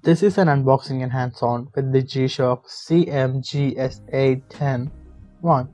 This is an unboxing and hands-on with the G-Shock CMGSA-10-1.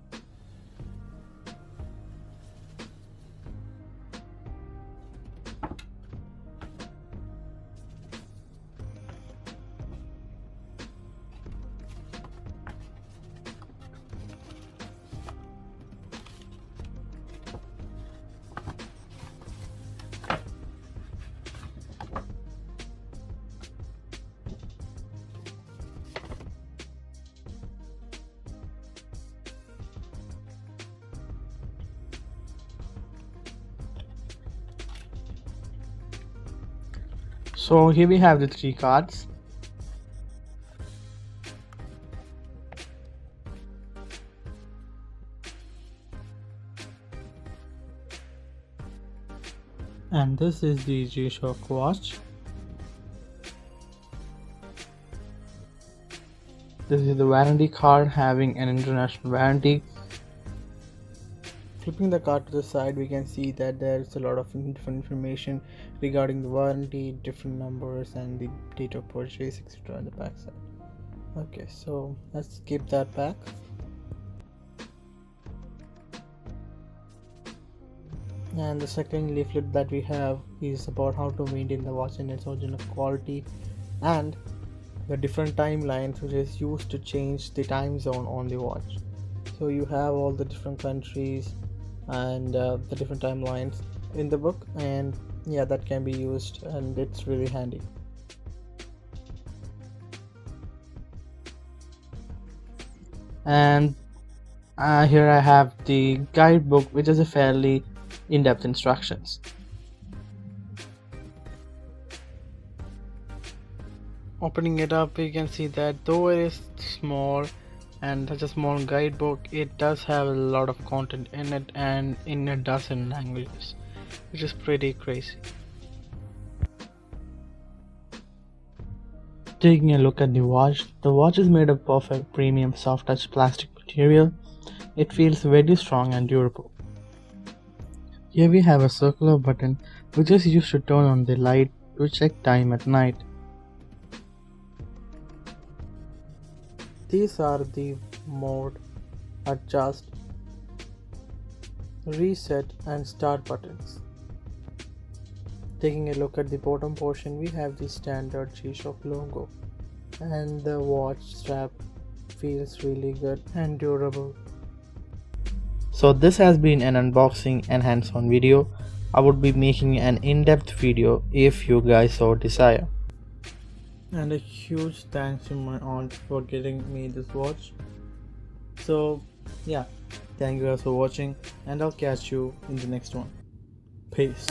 So here we have the 3 cards. And this is the G-Shock watch. This is the warranty card having an international warranty. Flipping the card to the side, we can see that there is a lot of different information regarding the warranty, different numbers and the date of purchase, etc. on the back side. Okay, so let's keep that back. And the second leaflet that we have is about how to maintain the watch in its original quality and the different timelines which is used to change the time zone on the watch. So you have all the different countries and the different timelines in the book, and yeah, that can be used and it's really handy. And here I have the guidebook, which is a fairly in-depth instructions. Opening it up, you can see that though it is small and such a small guidebook, it does have a lot of content in it and in a dozen languages, which is pretty crazy. Taking a look at the watch is made of perfect premium soft touch plastic material. It feels very strong and durable. Here we have a circular button which is used to turn on the light to check time at night. These are the mode, adjust, reset and start buttons. Taking a look at the bottom portion, we have the standard G-Shock logo, and the watch strap feels really good and durable. So this has been an unboxing and hands-on video. I would be making an in-depth video if you guys so desire. And a huge thanks to my aunt for getting me this watch. So yeah, thank you guys for watching and I'll catch you in the next one. Peace.